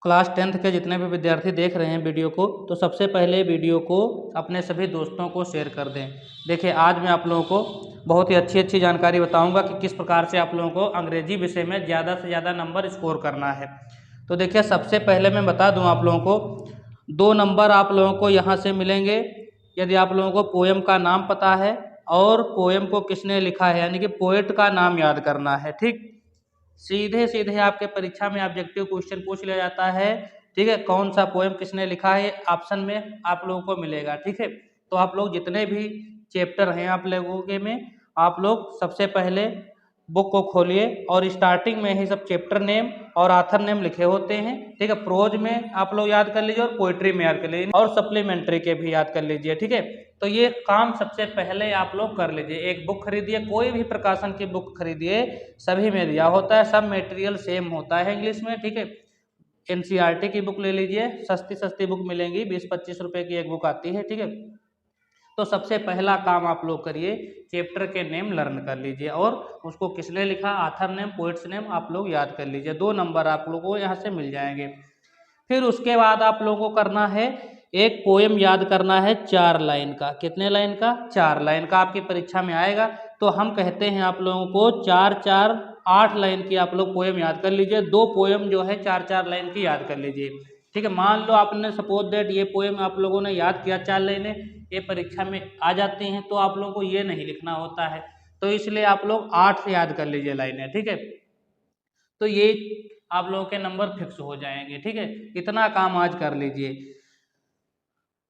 Class 10th के जितने भी विद्यार्थी देख रहे हैं वीडियो को, तो सबसे पहले वीडियो को अपने सभी दोस्तों को शेयर कर दें। देखिए, आज मैं आप लोगों को बहुत ही अच्छी जानकारी बताऊंगा कि किस प्रकार से आप लोगों को अंग्रेजी विषय में ज़्यादा से ज़्यादा नंबर स्कोर करना है। तो देखिए, सबसे पहले मैं बता दूं आप लोगों को, 2 नंबर आप लोगों को यहाँ से मिलेंगे यदि आप लोगों को पोएम का नाम पता है और पोएम को किसने लिखा है, यानी कि पोएट का नाम याद करना है। ठीक, सीधे सीधे आपके परीक्षा में ऑब्जेक्टिव क्वेश्चन पूछ लिया जाता है। ठीक है, कौन सा पोएम किसने लिखा है ऑप्शन में आप लोगों को मिलेगा। ठीक है, तो आप लोग जितने भी चैप्टर हैं आप लोगों के में, आप लोग सबसे पहले बुक को खोलिए और स्टार्टिंग में ही सब चैप्टर नेम और ऑथर नेम लिखे होते हैं। ठीक है, प्रोज में आप लोग याद कर लीजिए और पोइट्री में याद कर लीजिए और सप्लीमेंट्री के भी याद कर लीजिए। ठीक है, तो ये काम सबसे पहले आप लोग कर लीजिए। एक बुक खरीदिए, कोई भी प्रकाशन की बुक खरीदिए, सभी में दिया होता है, सब मटेरियल सेम होता है इंग्लिश में। ठीक है, एनसीईआरटी की बुक ले लीजिए, सस्ती सस्ती बुक मिलेंगी, 20-25 रुपए की एक बुक आती है। ठीक है, तो सबसे पहला काम आप लोग करिए, चैप्टर के नेम लर्न कर लीजिए और उसको किसने लिखा, ऑथर नेम, पोइट्स नेम आप लोग याद कर लीजिए। 2 नंबर आप लोगों को यहाँ से मिल जाएंगे। फिर उसके बाद आप लोगों को करना है, एक पोएम याद करना है 4 लाइन का। कितने लाइन का? 4 लाइन का आपकी परीक्षा में आएगा। तो हम कहते हैं आप लोगों को 4-4 8 लाइन की आप लोग पोएम याद कर लीजिए। 2 पोएम जो है 4-4 लाइन की याद कर लीजिए। ठीक है, मान लो आपने सपोज दैट ये पोएम आप लोगों ने याद किया, 4 लाइनें ये परीक्षा में आ जाती हैं, तो आप लोगों को ये नहीं लिखना होता है, तो इसलिए आप लोग 8 से याद कर लीजिए लाइनें। ठीक है, तो ये आप लोगों के नंबर फिक्स हो जाएंगे। ठीक है, इतना काम आज कर लीजिए।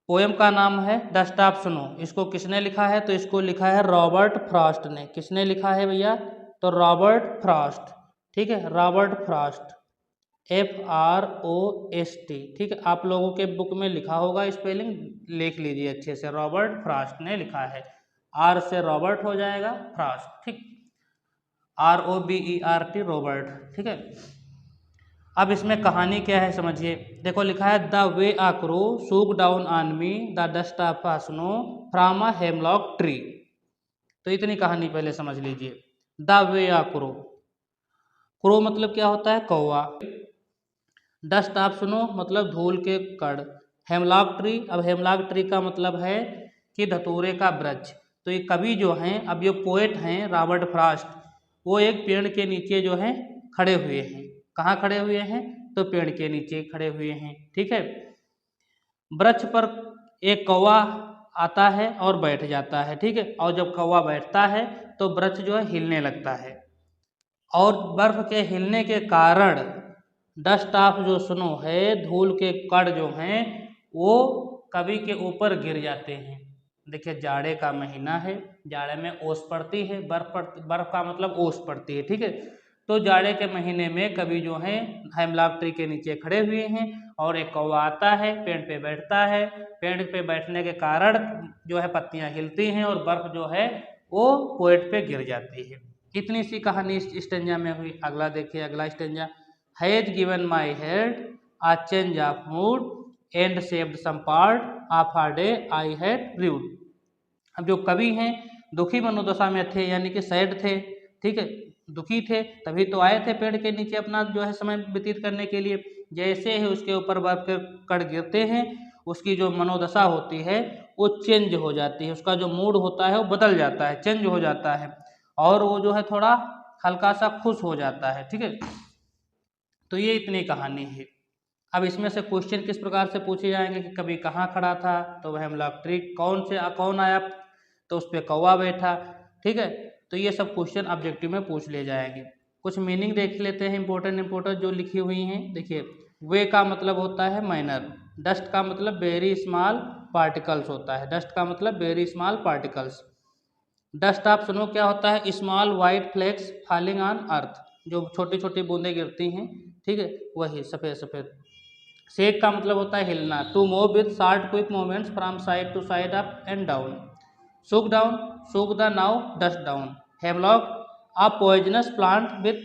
पोएम का नाम है द स्टाफ सुनो। इसको किसने लिखा है? तो इसको लिखा है रॉबर्ट फ्रॉस्ट ने। किसने लिखा है भैया? तो रॉबर्ट फ्रॉस्ट। ठीक है, रॉबर्ट फ्रॉस्ट, FROST। ठीक है, आप लोगों के बुक में लिखा होगा, स्पेलिंग लिख लीजिए अच्छे से। रॉबर्ट फ्रॉस्ट ने लिखा है, R से रॉबर्ट हो जाएगा, फ्रॉस्ट। ठीक, ROBERT, रॉबर्ट। ठीक है, अब इसमें कहानी क्या है समझिए। देखो लिखा है, the way a crow shook down on me the dust of a snow from a hemlock tree. तो इतनी कहानी पहले समझ लीजिए। The way a crow, crow मतलब क्या होता है? कौवा। डस्ट ऑफ स्नो मतलब धूल के कण। हेमलॉक ट्री, अब हेमलॉक ट्री का मतलब है कि धतूरे का वृक्ष। तो ये कवि जो हैं, अब ये पोएट हैं रॉबर्ट फ्रॉस्ट, वो एक पेड़ के नीचे जो है खड़े हुए हैं। कहाँ खड़े हुए हैं? तो पेड़ के नीचे खड़े हुए हैं। ठीक है, वृक्ष पर एक कौवा आता है और बैठ जाता है। ठीक है, और जब कौवा बैठता है तो वृक्ष जो है हिलने लगता है, और बर्फ के हिलने के कारण डस्ट ऑफ जो स्नो है, धूल के कण जो हैं वो कवि के ऊपर गिर जाते हैं। देखिए, जाड़े का महीना है, जाड़े में ओस पड़ती है, बर्फ का मतलब ओस पड़ती है। ठीक है, तो जाड़े के महीने में कवि जो है हेमलॉक ट्री के नीचे खड़े हुए हैं और एक कौवा आता है, पेड़ पे बैठता है। पेड़ पे बैठने के कारण जो है पत्तियां हिलती हैं और बर्फ जो है वो पोएट पे गिर जाती है। इतनी सी कहानी इस स्टेंजा में हुई। अगला देखिए, अगला stanza, has given my head a change of mood and saved some part of a day I had rued। अब जो कवि हैं दुखी मनोदशा में थे, यानी कि सैड थे। ठीक है, दुखी थे, तभी तो आए थे पेड़ के नीचे अपना जो है समय व्यतीत करने के लिए। जैसे ही उसके ऊपर बर्फ के कण गिरते हैं, उसकी जो मनोदशा होती है वो चेंज हो जाती है, उसका जो मूड होता है वो बदल जाता है, चेंज हो जाता है, और वो जो है थोड़ा हल्का सा खुश हो जाता है। ठीक है, तो ये इतनी कहानी है। अब इसमें से क्वेश्चन किस प्रकार से पूछे जाएंगे कि कभी कहाँ खड़ा था? तो वह हेमलॉक ट्री। कौन आया? तो उस पर कौवा बैठा। ठीक है, तो ये सब क्वेश्चन ऑब्जेक्टिव में पूछ ले जाएंगे। कुछ मीनिंग देख लेते हैं, इंपॉर्टेंट जो लिखी हुई हैं। देखिए, वे का मतलब होता है माइनर, डस्ट का मतलब वेरी स्मॉल पार्टिकल्स होता है, डस्ट का मतलब very small particles. Dust of snow क्या होता है? Small white flakes falling on earth, जो छोटी छोटी बूंदें गिरती हैं। ठीक है, वही सफ़ेद सफ़ेद। शेक का मतलब होता है हिलना, to move with short quick movements from side to side, up and down. Shook down, shook the now dust down. Hemlock, a poisonous plant with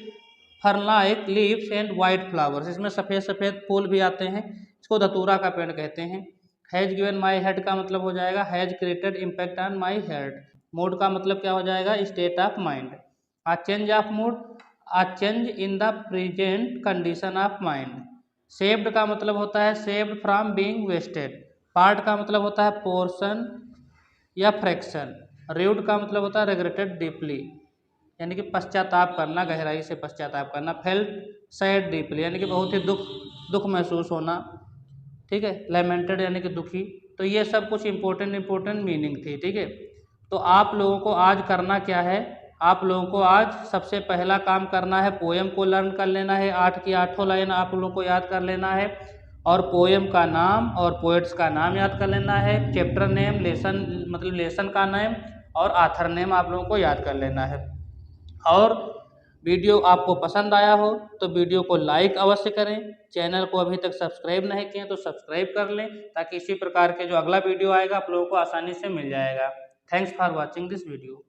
fern-like leaves and white flowers. इसमें सफ़ेद सफ़ेद फूल भी आते हैं, इसको धतूरा का पेड़ कहते हैं। हैज गिवन माई हेड का मतलब हो जाएगा has created impact on my head. Mood का मतलब क्या हो जाएगा? State of mind. A change of mood, a change in the present condition of mind. Saved का मतलब होता है saved from being wasted. Part का मतलब होता है पोर्शन या फ्रैक्शन। रिव्ड का मतलब होता है रिग्रेटेड डीपली, यानी कि पश्चाताप करना, गहराई से पश्चाताप करना। फेल्ट सैड डीपली, यानी कि बहुत ही दुख महसूस होना। ठीक है। लेमेंटेड यानी कि दुखी। तो ये सब कुछ इंपॉर्टेंट मीनिंग थी। ठीक है। तो आप लोगों को आज करना क्या है, आप लोगों को आज सबसे पहला काम करना है पोएम को लर्न कर लेना है। 8 की 8 लाइन आप लोगों को याद कर लेना है, और पोएम का नाम और पोएट्स का नाम याद कर लेना है। चैप्टर नेम, लेसन मतलब लेसन का नेम और आथर नेम आप लोगों को याद कर लेना है। और वीडियो आपको पसंद आया हो तो वीडियो को लाइक अवश्य करें। चैनल को अभी तक सब्सक्राइब नहीं किए तो सब्सक्राइब कर लें, ताकि इसी प्रकार के जो अगला वीडियो आएगा आप लोगों को आसानी से मिल जाएगा। Thanks for watching this video.